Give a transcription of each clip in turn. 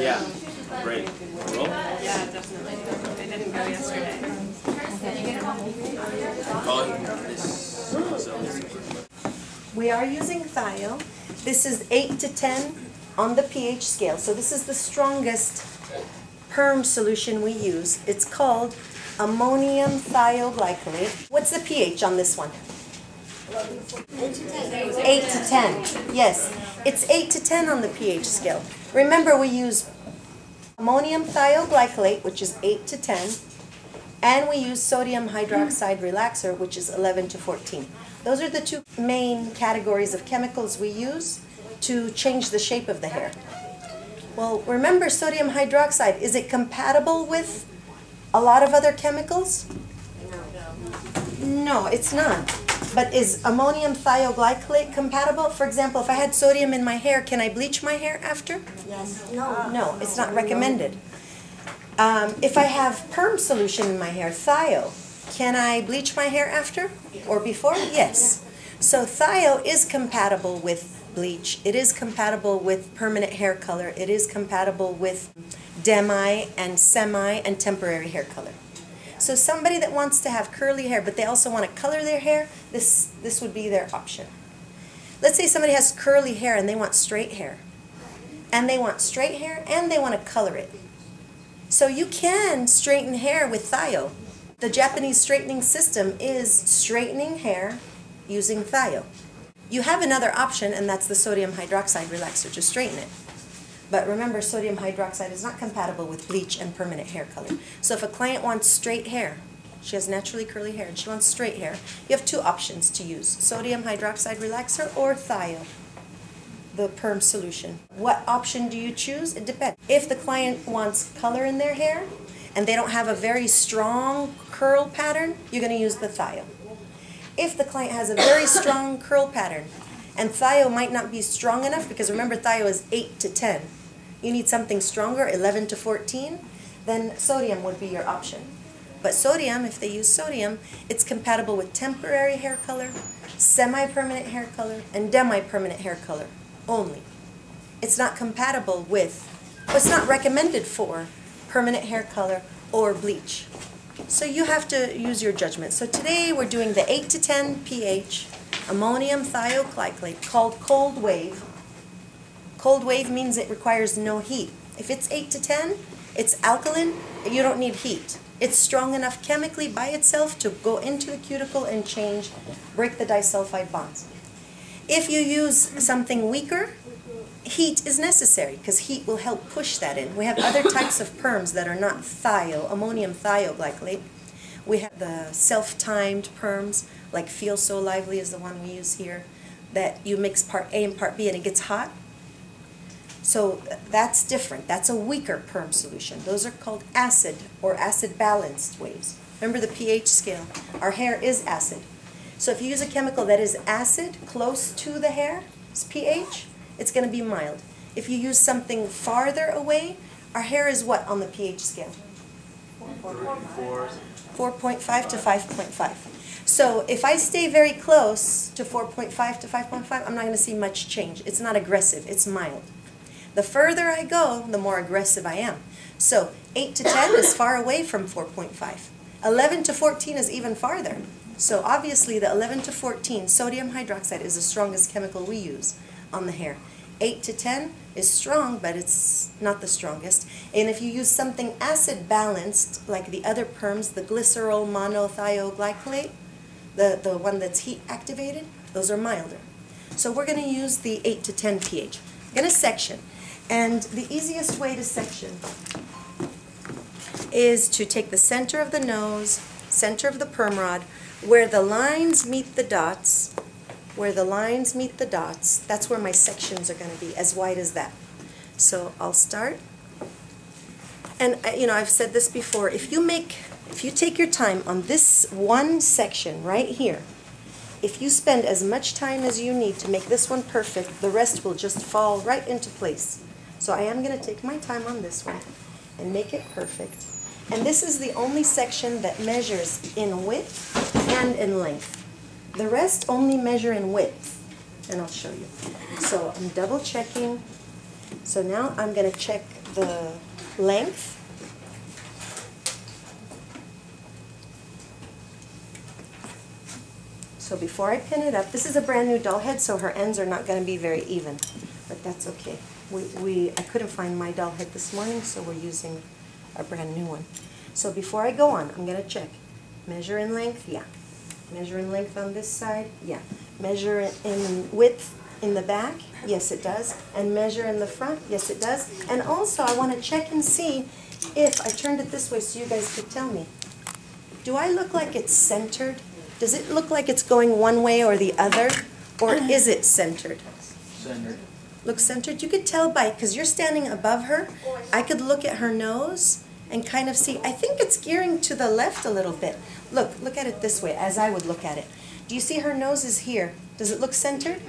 Yeah, great. Roll? Yeah, definitely. I didn't go yesterday. We are using Thio. This is 8 to 10 on the pH scale. So this is the strongest perm solution we use. It's called Ammonium Thioglycolate. What's the pH on this one? 8 to 10. Yes, it's 8 to 10 on the pH scale. Remember, we use ammonium thioglycolate, which is 8 to 10, and we use sodium hydroxide relaxer, which is 11 to 14. Those are the two main categories of chemicals we use to change the shape of the hair. Well, remember, sodium hydroxide, is it compatible with a lot of other chemicals? No, it's not. But is ammonium thioglycolate compatible? For example, if I had sodium in my hair, can I bleach my hair after? Yes. No, it's not recommended. If I have perm solution in my hair, Thio, can I bleach my hair after or before? Yes. So Thio is compatible with bleach. It is compatible with permanent hair color. It is compatible with demi and semi and temporary hair color. So somebody that wants to have curly hair, but they also want to color their hair, this would be their option. Let's say somebody has curly hair and they want straight hair. And they want straight hair and they want to color it. So you can straighten hair with Thio. The Japanese straightening system is straightening hair using Thio. You have another option, and that's the sodium hydroxide relaxer to straighten it. But remember, sodium hydroxide is not compatible with bleach and permanent hair color. So if a client wants straight hair, she has naturally curly hair, and she wants straight hair, you have two options to use: sodium hydroxide relaxer or Thio, the perm solution. What option do you choose? It depends. If the client wants color in their hair and they don't have a very strong curl pattern, you're going to use the Thio. If the client has a very strong curl pattern and Thio might not be strong enough, because remember, Thio is 8 to 10, you need something stronger, 11 to 14, then sodium would be your option. But sodium, if they use sodium, it's compatible with temporary hair color, semi-permanent hair color, and demi-permanent hair color only. It's not compatible with, it's not recommended for permanent hair color or bleach. So you have to use your judgment. So today we're doing the 8 to 10 pH ammonium thioglycolate called cold wave. Cold wave means it requires no heat. If it's 8 to 10, it's alkaline, you don't need heat. It's strong enough chemically by itself to go into the cuticle and break the disulfide bonds. If you use something weaker, heat is necessary because heat will help push that in. We have other types of perms that are not Thio, ammonium thioglycolate. We have the self-timed perms, like Feel So Lively is the one we use here, that you mix part A and part B and it gets hot. So that's different. That's a weaker perm solution. Those are called acid or acid-balanced waves. Remember the pH scale. Our hair is acid. So if you use a chemical that is acid close to the hair's pH, it's going to be mild. If you use something farther away, our hair is what on the pH scale? 4.5 to 5.5. So if I stay very close to 4.5 to 5.5, I'm not going to see much change. It's not aggressive, it's mild. The further I go, the more aggressive I am. So 8 to 10 is far away from 4.5. 11 to 14 is even farther. So obviously the 11 to 14, sodium hydroxide is the strongest chemical we use on the hair. 8 to 10 is strong, but it's not the strongest. And if you use something acid balanced, like the other perms, the glycerol monothioglycolate, the one that's heat activated, those are milder. So we're going to use the 8 to 10 pH. We're going to section. And the easiest way to section is to take the center of the nose, center of the perm rod, where the lines meet the dots, that's where my sections are going to be, as wide as that. So I'll start. And I've said this before, if you take your time on this one section right here, if you spend as much time as you need to make this one perfect, the rest will just fall right into place. So I am going to take my time on this one and make it perfect. And this is the only section that measures in width and in length. The rest only measure in width, and I'll show you. So I'm double checking So now I'm going to check the length. So before I pin it up, this is a brand new doll head, so her ends are not going to be very even, but that's okay. I couldn't find my doll head this morning, so we're using a brand new one. So before I go on, I'm going to check. Measure in length, yeah. Measure in length on this side, yeah. Measure in width in the back, yes it does. And measure in the front, yes it does. And also I want to check and see if I turned it this way so you guys could tell me. Do I look like it's centered? Does it look like it's going one way or the other? Or is it centered? Centered. Looks centered? You could tell by, because you're standing above her, I could look at her nose and kind of see. I think it's gearing to the left a little bit. Look at it this way, as I would look at it. Do you see her nose is here? Does it look centered?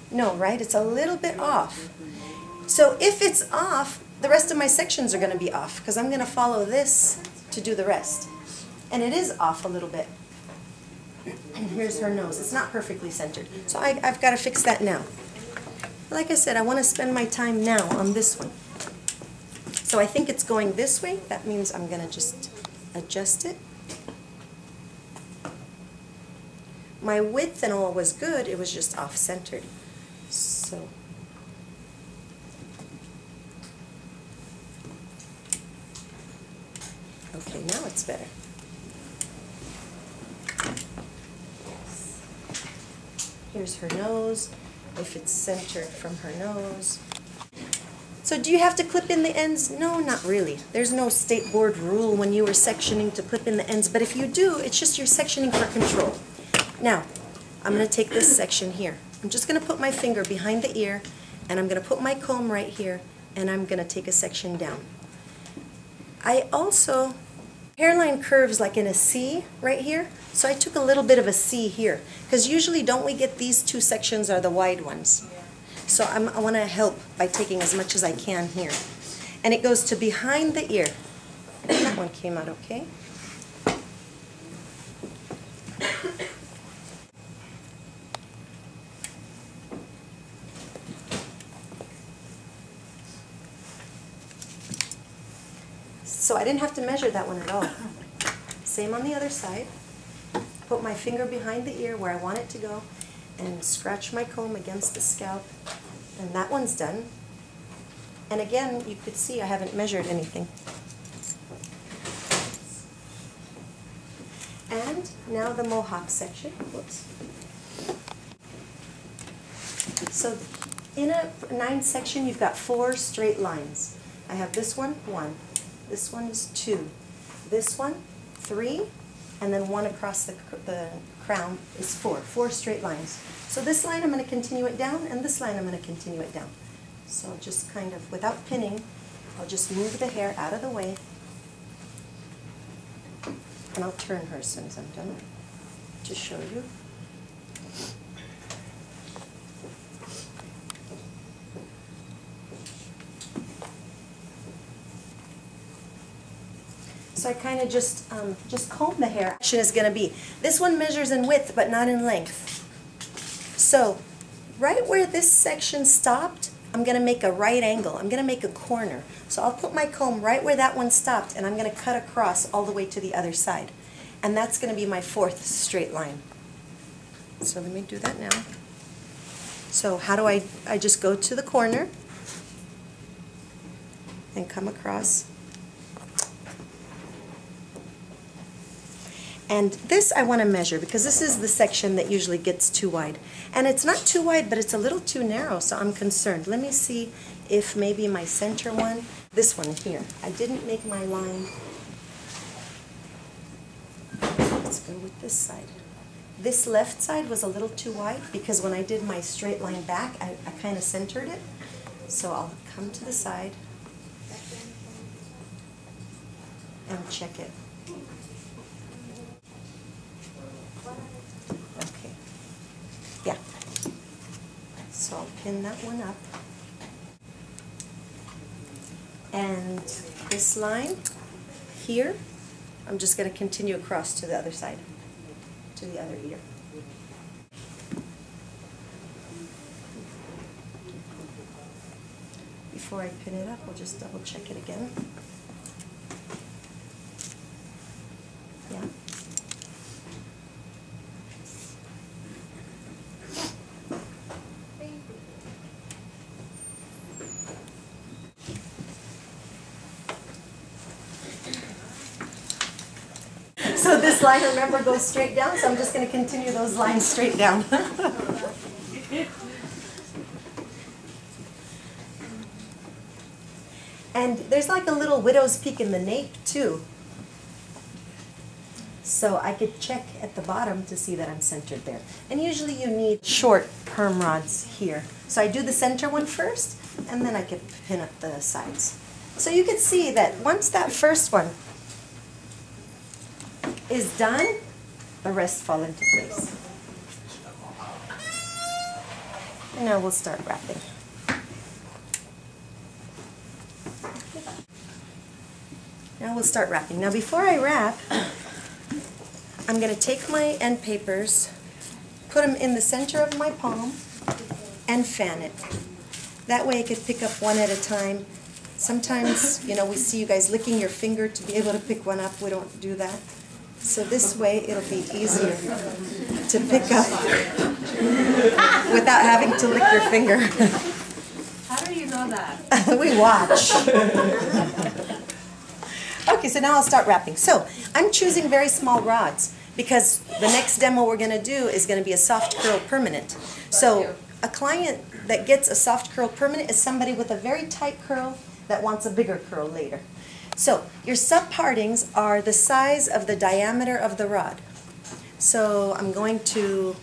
No, right? It's a little bit off. So if it's off, the rest of my sections are going to be off, because I'm going to follow this to do the rest. And it is off a little bit. And here's her nose. It's not perfectly centered. So I've got to fix that now. Like I said, I want to spend my time now on this one. So I think it's going this way. That means I'm going to just adjust it. My width and all was good. It was just off-centered. So okay, now it's better. Here's her nose, if it's centered from her nose. So do you have to clip in the ends? No, not really. There's no state board rule when you were sectioning to clip in the ends, but if you do, it's just you're sectioning for control. Now, I'm going to take this section here. I'm just going to put my finger behind the ear, and I'm going to put my comb right here, and I'm going to take a section down. I also, hairline curves like in a C right here, so I took a little bit of a C here, because usually don't we get these two sections are the wide ones. So I want to help by taking as much as I can here. And it goes to behind the ear. That one came out okay. So I didn't have to measure that one at all. Same on the other side. Put my finger behind the ear where I want it to go and scratch my comb against the scalp. And that one's done. And again, you could see I haven't measured anything. And now the mohawk section. Whoops. So in a 9 section, you've got 4 straight lines. I have this one, 1. This one is 2. This one, 3. And then 1 across the crown is 4. 4 straight lines. So this line I'm going to continue it down, and this line I'm going to continue it down. So just kind of, without pinning, I'll just move the hair out of the way. And I'll turn her as soon as I'm done to show you. So I kind of just comb the hair. Action is going to be, this one measures in width but not in length. So right where this section stopped, I'm going to make a right angle. I'm going to make a corner. So I'll put my comb right where that one stopped, and I'm going to cut across all the way to the other side. And that's going to be my 4th straight line. So let me do that now. So how do I just go to the corner and come across. And this I want to measure because this is the section that usually gets too wide. And it's not too wide, but it's a little too narrow, so I'm concerned. Let me see if maybe my center one, this one here, I didn't make my line. Let's go with this side. This left side was a little too wide because when I did my straight line back, I kind of centered it. So I'll come to the side and check it. Okay. Yeah. So I'll pin that one up. And this line here, I'm just going to continue across to the other side, to the other ear. before I pin it up, we'll just double check it again. Yeah. So this line, remember, goes straight down, so I'm just going to continue those lines straight down. And there's like a little widow's peak in the nape too. So I could check at the bottom to see that I'm centered there. And usually you need short perm rods here. So I do the center one first, and then I could pin up the sides. So you can see that once that first one is done, the rest fall into place. And now we'll start wrapping. Now we'll start wrapping. Now before I wrap, I'm going to take my end papers, put them in the center of my palm, and fan it. That way I could pick up one at a time. Sometimes, you know, we see you guys licking your finger to be able to pick one up. We don't do that. So this way it'll be easier to pick up without having to lick your finger. How do you know that? We watch. Okay, so now I'll start wrapping. So I'm choosing very small rods because the next demo we're going to do is going to be a soft curl permanent. So a client that gets a soft curl permanent is somebody with a very tight curl that wants a bigger curl later. So your subpartings are the size of the diameter of the rod. So I'm going to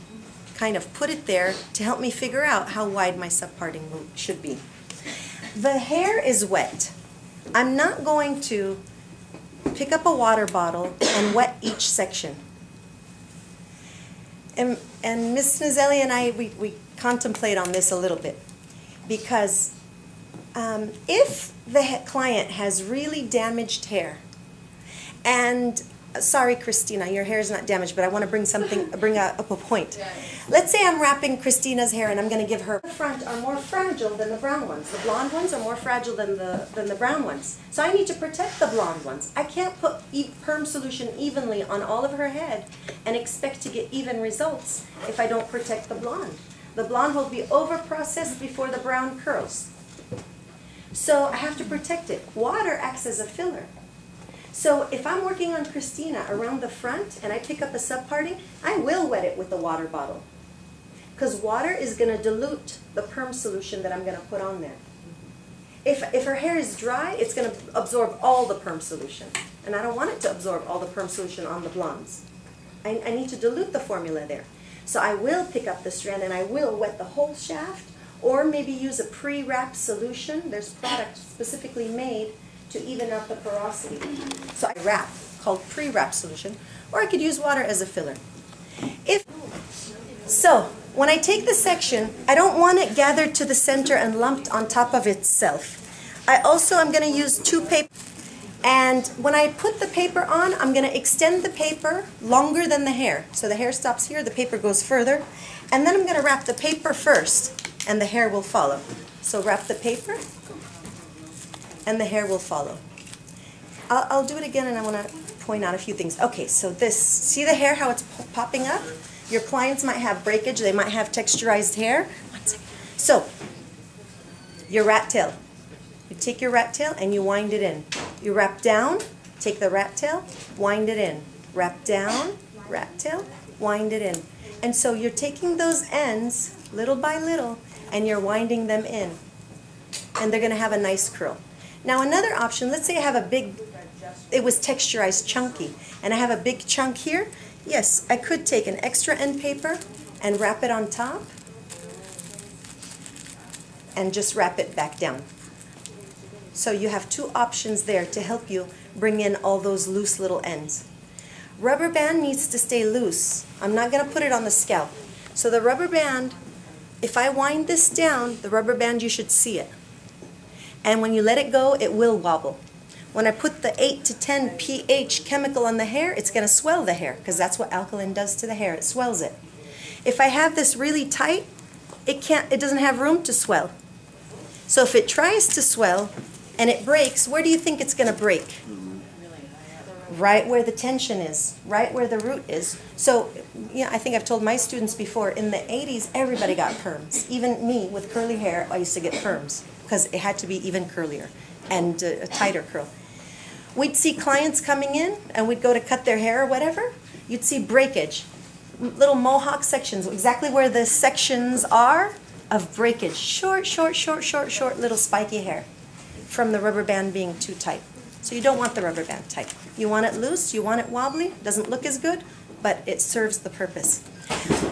kind of put it there to help me figure out how wide my subparting should be. The hair is wet. I'm not going to pick up a water bottle and wet each section. And Ms. Nazelli and I, we contemplate on this a little bit because if the client has really damaged hair, and sorry, Christina, your hair is not damaged, but I want to bring up a point. Let's say I'm wrapping Christina's hair and I'm going to give her the front are more fragile than the brown ones. The blonde ones are more fragile than the brown ones. So I need to protect the blonde ones. I can't put perm solution evenly on all of her head and expect to get even results if I don't protect the blonde. The blonde will be over-processed before the brown curls. So I have to protect it. Water acts as a filler. So if I'm working on Christina around the front and I pick up a subparting, I will wet it with the water bottle. Because water is going to dilute the perm solution that I'm going to put on there. If her hair is dry, it's going to absorb all the perm solution. And I don't want it to absorb all the perm solution on the blondes. I need to dilute the formula there. So I will pick up the strand and I will wet the whole shaft, or maybe use a pre-wrapped solution. There's products specifically made to even out the porosity. So I wrap, called pre-wrap solution, or I could use water as a filler. So when I take the section, I don't want it gathered to the center and lumped on top of itself. I also am going to use two paper, and when I put the paper on, I'm going to extend the paper longer than the hair. So the hair stops here, the paper goes further, and then I'm going to wrap the paper first, and the hair will follow. So wrap the paper, and the hair will follow. I'll do it again, and I want to point out a few things. Okay, so this, see the hair, how it's popping up? Your clients might have breakage, they might have texturized hair. One second. So, your rat tail. You take your rat tail and you wind it in. You wrap down, take the rat tail, wind it in. Wrap down, rat tail, wind it in. And so you're taking those ends, little by little, and you're winding them in. And they're going to have a nice curl. Now another option, let's say I have a big, it was texturized chunky, and I have a big chunk here. Yes, I could take an extra end paper and wrap it on top and just wrap it back down. So you have two options there to help you bring in all those loose little ends. Rubber band needs to stay loose. I'm not going to put it on the scalp. So the rubber band, if I wind this down, the rubber band, you should see it. And when you let it go, it will wobble. When I put the 8 to 10 pH chemical on the hair, it's going to swell the hair, because that's what alkaline does to the hair. It swells it. If I have this really tight, it doesn't have room to swell. So if it tries to swell and it breaks, where do you think it's going to break? Right where the tension is, right where the root is. So, yeah, I think I've told my students before, in the 80s, everybody got perms. Even me with curly hair, I used to get perms because it had to be even curlier and a tighter curl. We'd see clients coming in and we'd go to cut their hair or whatever. You'd see breakage, little mohawk sections, exactly where the sections are of breakage. Short, short, short, short, short little spiky hair from the rubber band being too tight. So you don't want the rubber band tight. You want it loose, you want it wobbly, doesn't look as good, but it serves the purpose.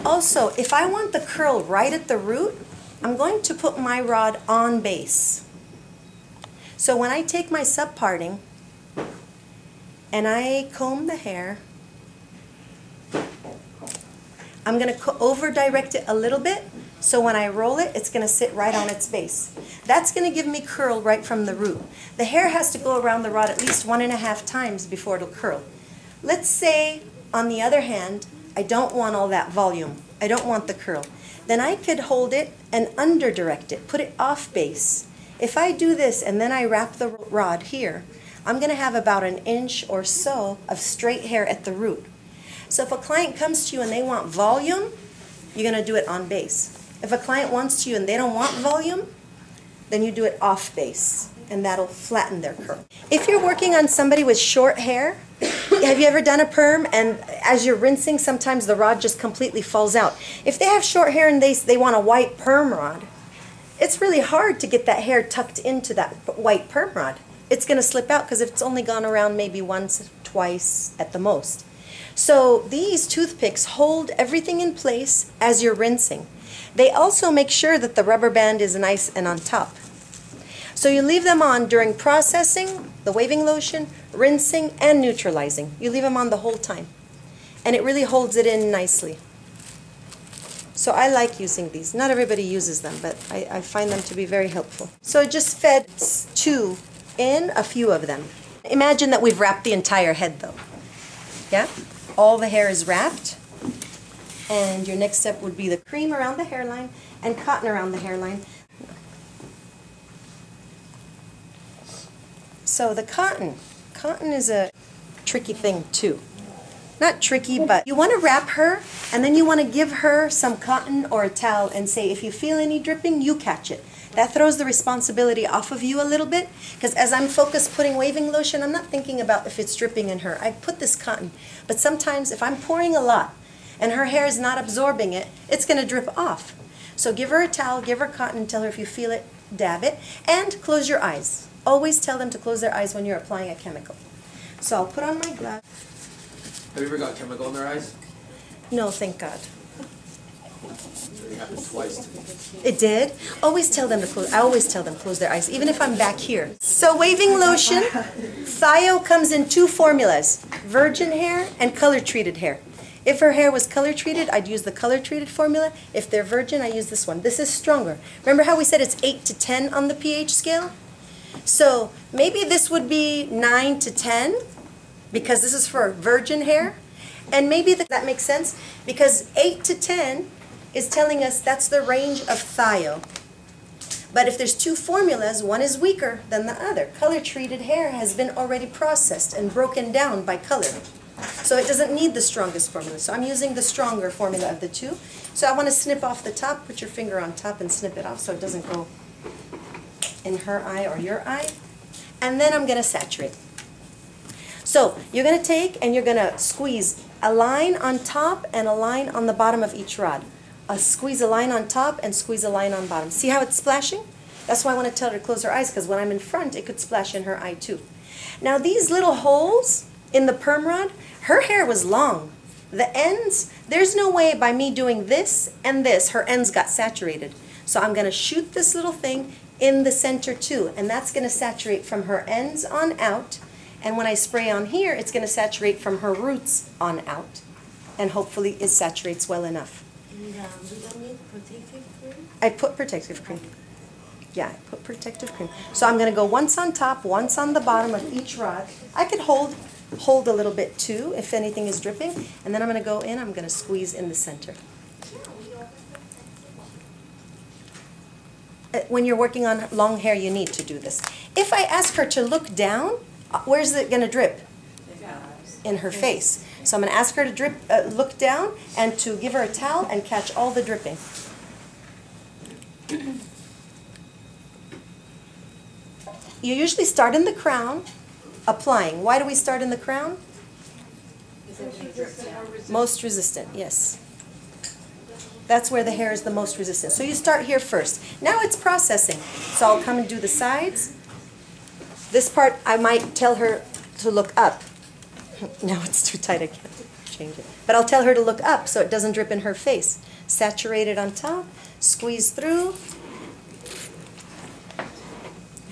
Also, if I want the curl right at the root, I'm going to put my rod on base. So when I take my subparting and I comb the hair, I'm going to over direct it a little bit, so when I roll it, it's going to sit right on its base. That's going to give me curl right from the root. The hair has to go around the rod at least 1.5 times before it'll curl. Let's say, on the other hand, I don't want all that volume. I don't want the curl. Then I could hold it and under direct it, put it off base. If I do this and then I wrap the rod here, I'm going to have about 1 inch or so of straight hair at the root. So if a client comes to you and they want volume, you're going to do it on base. If a client wants to you and they don't want volume, then you do it off base, and that'll flatten their curl. If you're working on somebody with short hair, have you ever done a perm and as you're rinsing, sometimes the rod just completely falls out? If they have short hair and they want a white perm rod, it's really hard to get that hair tucked into that white perm rod. It's going to slip out because it's only gone around maybe once, twice at the most. So these toothpicks hold everything in place as you're rinsing. They also make sure that the rubber band is nice and on top. So you leave them on during processing, the waving lotion, rinsing, and neutralizing. You leave them on the whole time. And it really holds it in nicely. So I like using these. Not everybody uses them, but I find them to be very helpful. So I just fed 2 in, a few of them. Imagine that we've wrapped the entire head though. Yeah? All the hair is wrapped. And your next step would be the cream around the hairline and cotton around the hairline. So the cotton is a tricky thing too. Not tricky, but you want to wrap her and then you want to give her some cotton or a towel and say, if you feel any dripping, you catch it. That throws the responsibility off of you a little bit, because as I'm focused putting waving lotion, I'm not thinking about if it's dripping in her. I put this cotton, but sometimes if I'm pouring a lot and her hair is not absorbing it, it's going to drip off. So give her a towel, give her cotton, tell her if you feel it, dab it, and close your eyes. Always tell them to close their eyes when you're applying a chemical. So I'll put on my glass. Have you ever got chemical in their eyes? No, thank God. It happened twice to me. It did? Always tell them to close. I always tell them to close their eyes, even if I'm back here. So waving lotion, Thio comes in 2 formulas, virgin hair and color-treated hair. If her hair was color-treated, I'd use the color-treated formula. If they're virgin, I use this one. This is stronger. Remember how we said it's 8 to 10 on the pH scale? So maybe this would be 9 to 10, because this is for virgin hair. And maybe that makes sense, because 8 to 10 is telling us that's the range of Thio. But if there's 2 formulas, one is weaker than the other. Color-treated hair has been already processed and broken down by color. So it doesn't need the strongest formula. So I'm using the stronger formula of the 2. So I want to snip off the top. Put your finger on top and snip it off so it doesn't go in her eye or your eye. And then I'm going to saturate. So you're going to take and you're going to squeeze a line on top and a line on the bottom of each rod. Squeeze a line on top and squeeze a line on bottom. See how it's splashing? That's why I want to tell her to close her eyes, because when I'm in front, it could splash in her eye too. Now these little holes in the perm rod, her hair was long. The ends, there's no way by me doing this and this, her ends got saturated. So I'm going to shoot this little thing in the center too, and that's going to saturate from her ends on out. And when I spray on here, it's going to saturate from her roots on out. And hopefully it saturates well enough. And we don't need protective cream? I put protective cream. Yeah, I put protective cream. So I'm going to go once on top, once on the bottom of each rod. I could hold a little bit too if anything is dripping. And then I'm going to go in, I'm going to squeeze in the center. when you're working on long hair, you need to do this. If I ask her to look down, where's it going to drip? In her face. So I'm going to ask her to look down and to give her a towel and catch all the dripping. You usually start in the crown, applying. Why do we start in the crown? Most resistant, yes. That's where the hair is the most resistant. So you start here first. Now it's processing. So I'll come and do the sides. This part, I might tell her to look up. Now it's too tight, I can't change it. But I'll tell her to look up so it doesn't drip in her face. Saturate it on top, squeeze through.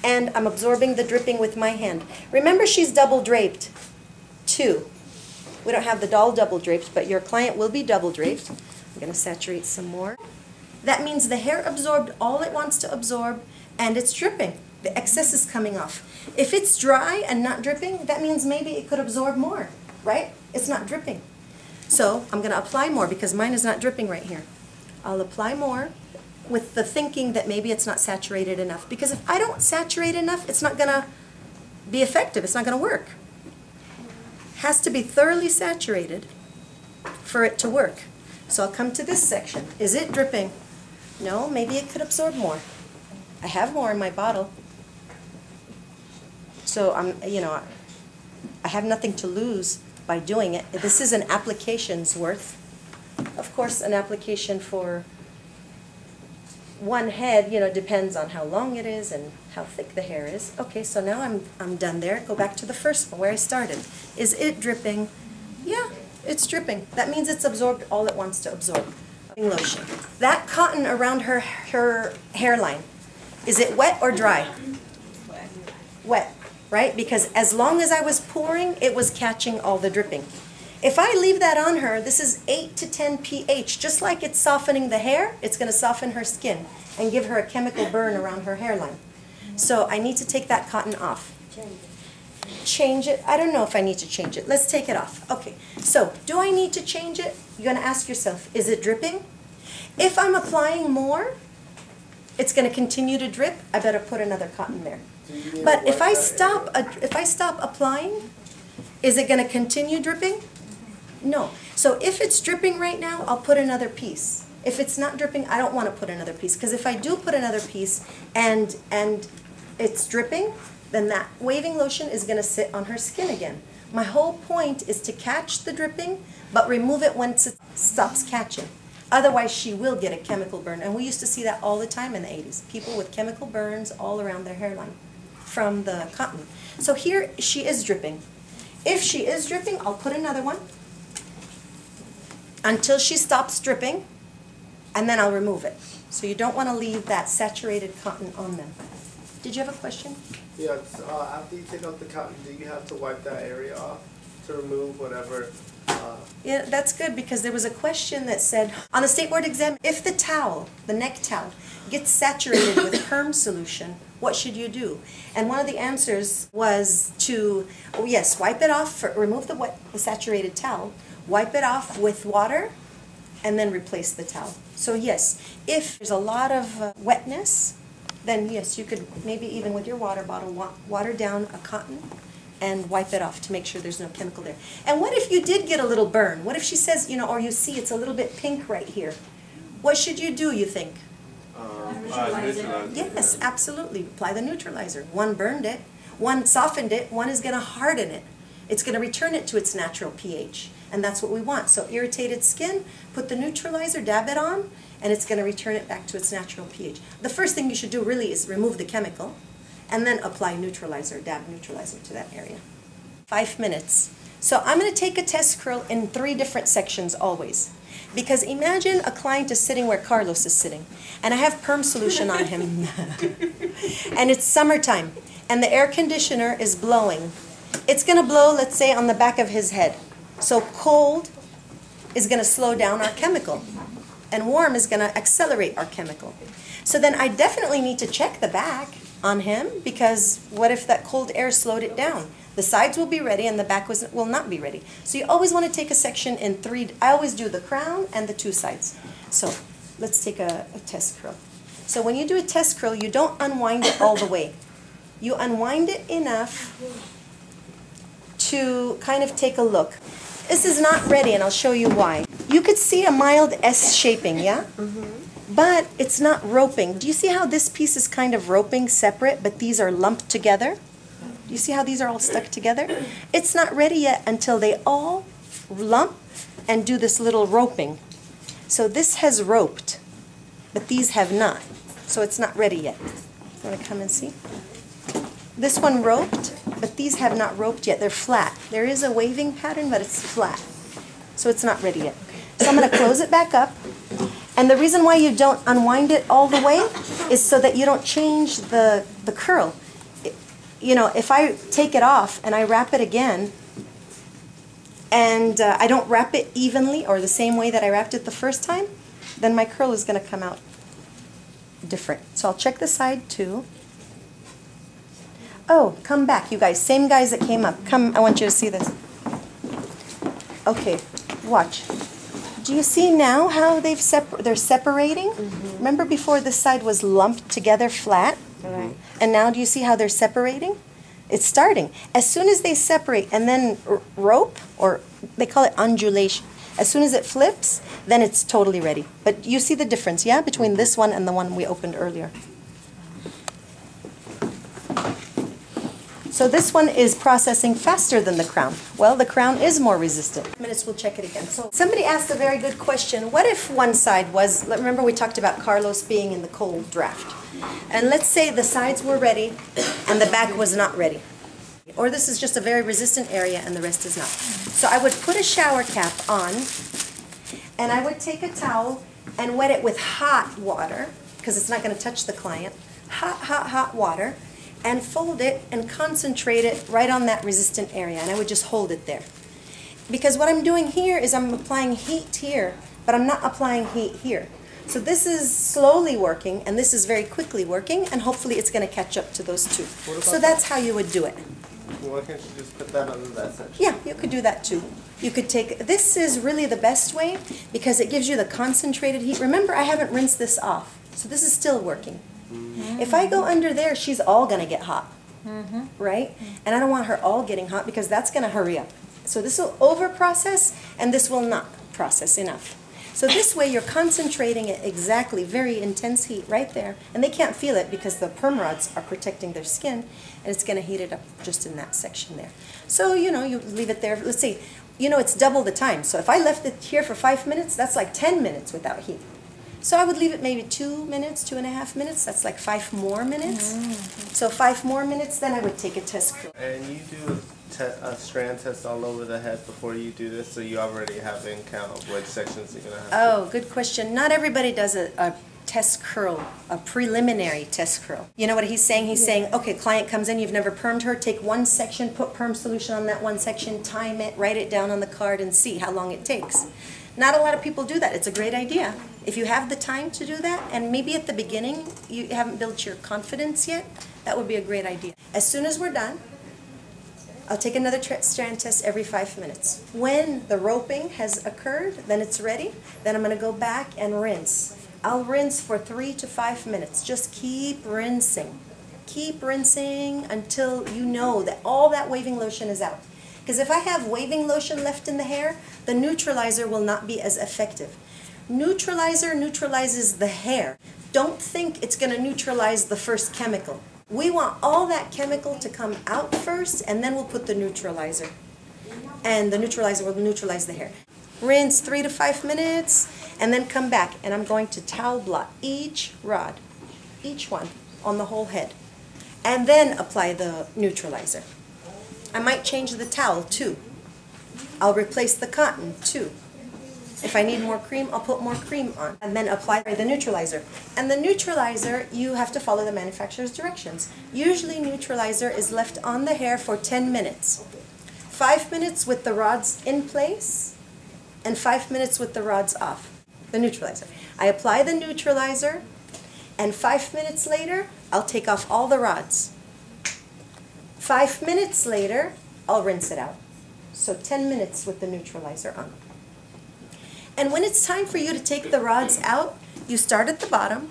And I'm absorbing the dripping with my hand. Remember, she's double draped, too. We don't have the doll double draped, but your client will be double draped. I'm going to saturate some more. That means the hair absorbed all it wants to absorb, and it's dripping. The excess is coming off. If it's dry and not dripping, that means maybe it could absorb more, right? It's not dripping. So I'm going to apply more because mine is not dripping right here. I'll apply more with the thinking that maybe it's not saturated enough. Because if I don't saturate enough, it's not going to be effective. It's not going to work. It has to be thoroughly saturated for it to work. So I'll come to this section. Is it dripping? No, maybe it could absorb more. I have more in my bottle. So I have nothing to lose by doing it. This is an application's worth. Of course, an application for one head, depends on how long it is and how thick the hair is. Okay, so now I'm done there. Go back to the first one where I started. Is it dripping? Yeah, it's dripping. That means it's absorbed all it wants to absorb. Lotion. That cotton around her hairline, is it wet or dry? Wet, right? Because as long as I was pouring, it was catching all the dripping. If I leave that on her, this is 8 to 10 pH. Just like it's softening the hair, it's going to soften her skin and give her a chemical burn around her hairline. So I need to take that cotton off. Change it. I don't know if I need to change it. Let's take it off. Okay, so do I need to change it? You're going to ask yourself, is it dripping? If I'm applying more, it's going to continue to drip. I better put another cotton there. But if I stop applying, is it going to continue dripping? No. So if it's dripping right now, I'll put another piece. If it's not dripping, I don't want to put another piece. Because if I do put another piece and it's dripping, then that waving lotion is going to sit on her skin again. My whole point is to catch the dripping, but remove it once it stops catching. Otherwise, she will get a chemical burn. And we used to see that all the time in the 80s. People with chemical burns all around their hairline from the cotton. So here, she is dripping. If she is dripping, I'll put another one until she stops dripping, and then I'll remove it. So you don't want to leave that saturated cotton on them. Did you have a question? Yeah, after you take out the cotton, do you have to wipe that area off to remove whatever? Yeah, that's good, because there was a question that said, on the state board exam, if the towel, the neck towel, gets saturated with perm solution, what should you do? And one of the answers was to, oh yes, wipe it off, remove the saturated towel, wipe it off with water, and then replace the towel. So yes, if there's a lot of wetness, then yes, you could maybe even with your water bottle water down a cotton and wipe it off to make sure there's no chemical there. And what if you did get a little burn? What if she says, or you see it's a little bit pink right here? What should you do, you think? Neutralizer. Yes, absolutely. Apply the neutralizer. One burned it, one softened it, one is going to harden it. It's going to return it to its natural pH. And that's what we want. So irritated skin, put the neutralizer, dab it on, and it's going to return it back to its natural pH. The first thing you should do really is remove the chemical, and then apply neutralizer, dab neutralizer to that area. 5 minutes. So I'm going to take a test curl in 3 different sections always. Because imagine a client is sitting where Carlos is sitting, and I have perm solution on him, and it's summertime, and the air conditioner is blowing. It's going to blow, let's say, on the back of his head. So cold is going to slow down our chemical, and warm is going to accelerate our chemical. So then I definitely need to check the back on him, because what if that cold air slowed it down? The sides will be ready and the back will not be ready. So you always want to take a section in 3. I always do the crown and the 2 sides. So let's take a test curl. So when you do a test curl, you don't unwind it all the way. You unwind it enough to kind of take a look. This is not ready, and I'll show you why. You could see a mild S shaping, yeah? But it's not roping. Do you see how this piece is kind of roping separate, but these are lumped together? Do you see how these are all stuck together? It's not ready yet until they all lump and do this little roping. So this has roped, but these have not. So it's not ready yet. You want to come and see? This one roped, but these have not roped yet. They're flat. There is a waving pattern, but it's flat. So it's not ready yet. So I'm going to close it back up. And the reason why you don't unwind it all the way is so that you don't change the curl. You know, if I take it off and I wrap it again, and I don't wrap it evenly or the same way that I wrapped it the first time, then my curl is going to come out different. So I'll check the side too. Oh, come back, you guys. Same guys that came up. Come, I want you to see this. Okay, watch. Do you see now how they're separating? Remember before this side was lumped together flat? Right. And now do you see how they're separating? It's starting. As soon as they separate and then rope, or they call it undulation, as soon as it flips, then it's totally ready. But you see the difference, yeah, between this one and the one we opened earlier. So this one is processing faster than the crown. Well, the crown is more resistant. Minutes, we'll check it again. So somebody asked a very good question. What if one side was, remember we talked about Carlos being in the cold draft. And let's say the sides were ready and the back was not ready. Or this is just a very resistant area and the rest is not. So I would put a shower cap on and I would take a towel and wet it with hot water, because it's not going to touch the client. Hot water. And fold it and concentrate it right on that resistant area. And I would just hold it there. Because what I'm doing here is I'm applying heat here, but I'm not applying heat here. So this is slowly working, and this is very quickly working, and hopefully it's going to catch up to those two. So that's how you would do it. Why can't you just put that under that section? Yeah, you could do that too. You could take, this is really the best way because it gives you the concentrated heat. Remember, I haven't rinsed this off, so this is still working. If I go under there, she's all going to get hot, right? And I don't want her all getting hot because that's going to hurry up. So this will over-process, and this will not process enough. So this way, you're concentrating it exactly, very intense heat right there. And they can't feel it because the perm rods are protecting their skin, and it's going to heat it up just in that section there. So, you know, you leave it there. Let's see, you know, it's double the time. So if I left it here for 5 minutes, that's like 10 minutes without heat. So I would leave it maybe 2 minutes, 2.5 minutes. That's like 5 more minutes. So 5 more minutes, then I would take a test curl. And you do a strand test all over the head before you do this, so you already have in count of which sections you're going to have. Oh, good question. Not everybody does a test curl, a preliminary test curl. You know what he's saying? He's saying, okay, client comes in, you've never permed her, take one section, put perm solution on that one section, time it, write it down on the card, and see how long it takes. Not a lot of people do that. It's a great idea. If you have the time to do that, and maybe at the beginning you haven't built your confidence yet, that would be a great idea. As soon as we're done, I'll take another strand test every 5 minutes. When the roping has occurred, then it's ready, then I'm going to go back and rinse. I'll rinse for 3 to 5 minutes. Just keep rinsing. Keep rinsing until you know that all that waving lotion is out. Because if I have waving lotion left in the hair, the neutralizer will not be as effective. Neutralizer neutralizes the hair. Don't think it's going to neutralize the first chemical. We want all that chemical to come out first, and then we'll put the neutralizer. And the neutralizer will neutralize the hair. Rinse 3 to 5 minutes, and then come back. And I'm going to towel blot each rod, each one, on the whole head. And then apply the neutralizer. I might change the towel too. I'll replace the cotton too. If I need more cream, I'll put more cream on. And then apply the neutralizer. And the neutralizer, you have to follow the manufacturer's directions. Usually neutralizer is left on the hair for 10 minutes. 5 minutes with the rods in place, and 5 minutes with the rods off. The neutralizer. I apply the neutralizer, and 5 minutes later, I'll take off all the rods. 5 minutes later, I'll rinse it out. So 10 minutes with the neutralizer on. And when it's time for you to take the rods out, you start at the bottom,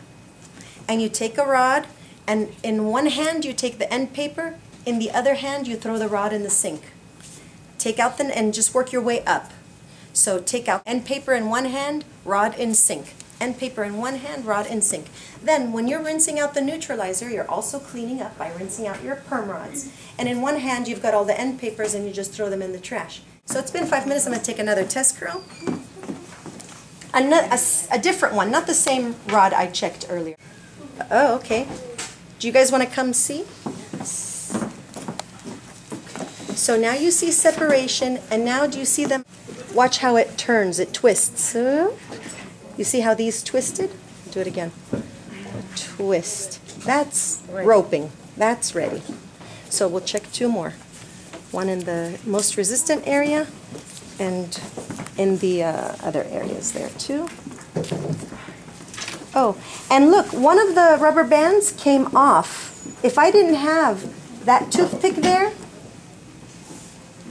and you take a rod, and in one hand you take the end paper, in the other hand you throw the rod in the sink. Take out and just work your way up. So take out end paper in one hand, rod in sink. End paper in one hand, rod in sink. Then when you're rinsing out the neutralizer, you're also cleaning up by rinsing out your perm rods. And in one hand you've got all the end papers and you just throw them in the trash. So it's been 5 minutes. I'm going to take another test curl. A different one, not the same rod I checked earlier. Oh, okay. Do you guys want to come see? So now you see separation, and now do you see them? Watch how it turns, it twists. You see how these twisted? Do it again. Twist. That's roping. That's ready. So we'll check two more. One in the most resistant area and in the other areas there too. Oh, and look, one of the rubber bands came off. If I didn't have that toothpick there,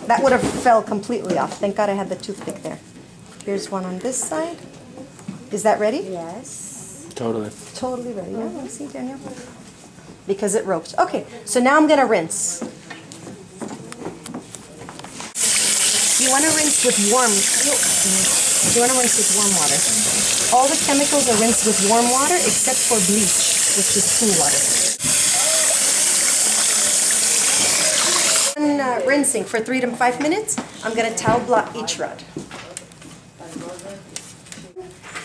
that would have fell completely off. Thank God I had the toothpick there. Here's one on this side. Is that ready? Yes. Totally. Totally ready. Yeah, let me see, Daniel. Because it roped. Okay, so now I'm going to rinse. You want to rinse with warm. You want to rinse with warm water. All the chemicals are rinsed with warm water except for bleach, which is cool water. Rinsing for 3 to 5 minutes, I'm going to towel blot each rod.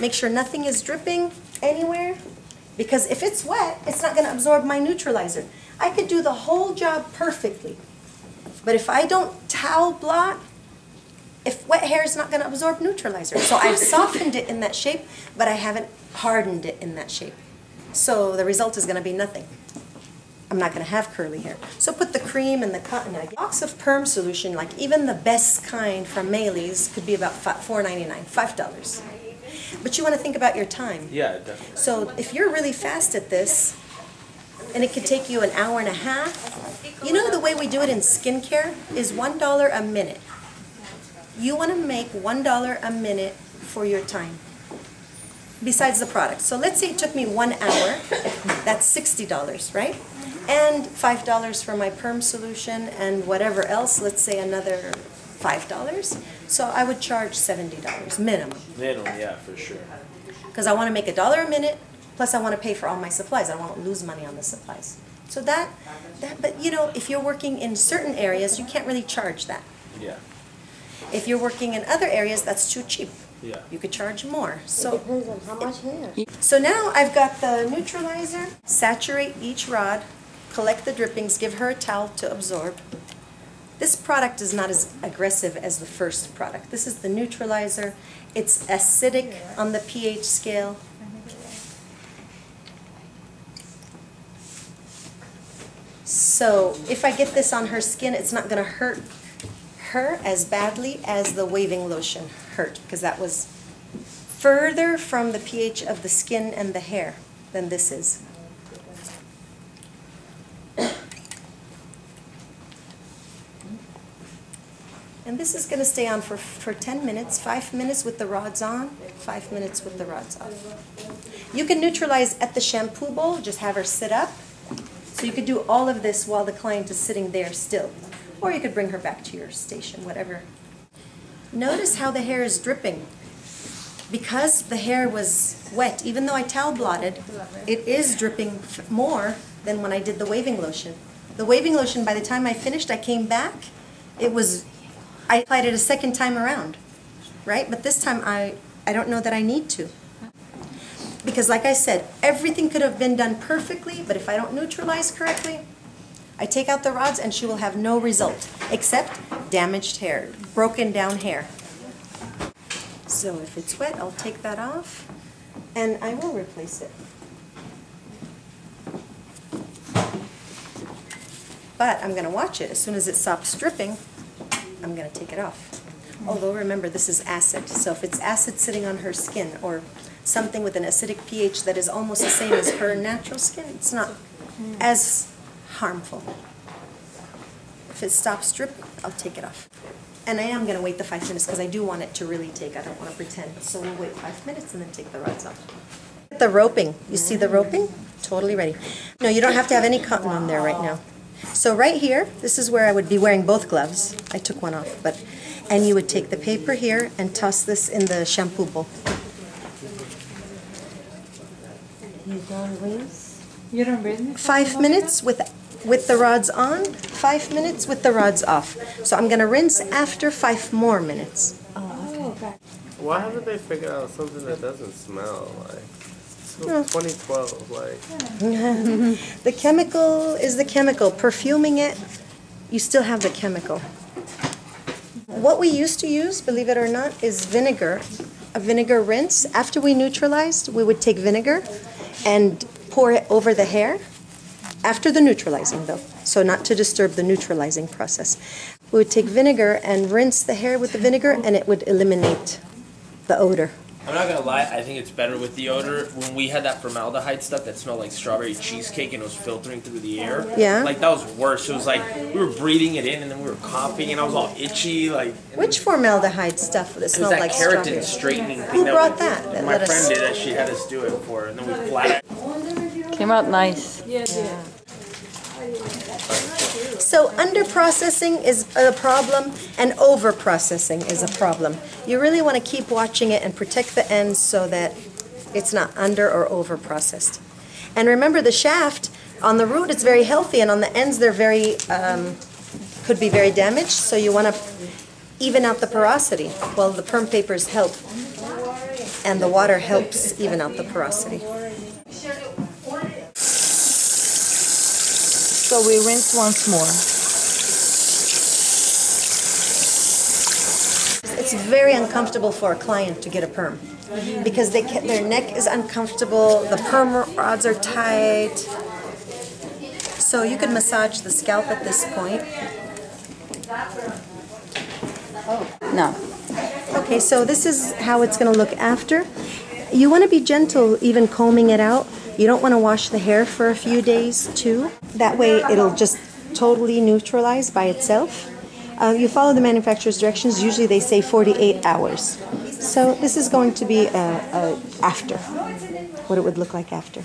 Make sure nothing is dripping anywhere, because if it's wet, it's not going to absorb my neutralizer. I could do the whole job perfectly, but if I don't towel blot, if wet hair is not going to absorb neutralizer. So I've softened it in that shape, but I haven't hardened it in that shape. So the result is going to be nothing. I'm not going to have curly hair. So put the cream and the cotton. A box of perm solution, like even the best kind from Maylee's, could be about $4.99, $5. But you want to think about your time. Yeah, definitely. So if you're really fast at this, and it could take you an hour and a half, you know the way we do it in skincare is $1 a minute. You want to make $1 a minute for your time, besides the product. So let's say it took me 1 hour, that's $60, right? And $5 for my perm solution and whatever else, let's say another $5. So I would charge $70 minimum. Minimum, yeah, for sure. Because I want to make $1 a minute, plus I want to pay for all my supplies. I don't want to lose money on the supplies. So but you know, if you're working in certain areas, you can't really charge that. Yeah. If you're working in other areas, that's too cheap. Yeah. You could charge more. It So, depends on how much hair. so now I've got the neutralizer. Saturate each rod, collect the drippings, give her a towel to absorb. This product is not as aggressive as the first product. This is the neutralizer. It's acidic on the pH scale. So if I get this on her skin, it's not going to hurt her as badly as the waving lotion hurt, because that was further from the pH of the skin and the hair than this is. And this is going to stay on for 10 minutes, 5 minutes with the rods on, 5 minutes with the rods off. You can neutralize at the shampoo bowl, just have her sit up. So you could do all of this while the client is sitting there still. Or you could bring her back to your station, whatever. Notice how the hair is dripping. Because the hair was wet, even though I towel blotted, it is dripping more than when I did the waving lotion. The waving lotion, by the time I finished, I came back, I applied it a second time around, right? But this time I don't know that I need to. Because like I said, everything could have been done perfectly, but if I don't neutralize correctly, I take out the rods and she will have no result, except damaged hair, broken down hair. So if it's wet, I'll take that off, and I will replace it. But I'm going to watch it. As soon as it stops dripping, I'm going to take it off. Although remember, this is acid, so if it's acid sitting on her skin, or something with an acidic pH that is almost the same as her natural skin, it's not as harmful. If it stops dripping, I'll take it off. And I am going to wait the 5 minutes because I do want it to really take. I don't want to pretend. So we'll wait 5 minutes and then take the rods off. The roping. You see the roping? Totally ready. No, you don't have to have any cotton on there right now. So right here, this is where I would be wearing both gloves. I took one off, and you would take the paper here and toss this in the shampoo bowl. You don't rinse? You don't rinse? 5 minutes with the rods on, 5 minutes with the rods off. So I'm going to rinse after 5 more minutes. Oh, okay. Why haven't they figured out something that doesn't smell like? So 2012, like. The chemical is the chemical. Perfuming it, you still have the chemical. What we used to use, believe it or not, is vinegar. A vinegar rinse. After we neutralized, we would take vinegar and pour it over the hair. After the neutralizing, though, so not to disturb the neutralizing process. We would take vinegar and rinse the hair with the vinegar, and it would eliminate the odor. I'm not gonna lie, I think it's better with the odor. When we had that formaldehyde stuff that smelled like strawberry cheesecake and it was filtering through the air, Yeah. like that was worse. It was like we were breathing it in and then we were coughing and I was all itchy. Like Which formaldehyde stuff that it was smelled that like keratin strawberry? straightening thing. Who brought that? That My let friend us- did it. She had us do it for her, and then we flat. Came out nice. Yeah. So under-processing is a problem, and over-processing is a problem. You really want to keep watching it and protect the ends so that it's not under or over-processed. And remember, the shaft, on the root it's very healthy, and on the ends they're very, could be very damaged, so you want to even out the porosity. Well, the perm papers help, and the water helps even out the porosity. So we rinse once more. It's very uncomfortable for a client to get a perm because their neck is uncomfortable, the perm rods are tight. So you can massage the scalp at this point. No. Okay, so this is how it's going to look after. You want to be gentle even combing it out. You don't want to wash the hair for a few days too. That way it'll just totally neutralize by itself. You follow the manufacturer's directions. Usually they say 48 hours. So this is going to be after, what it would look like after.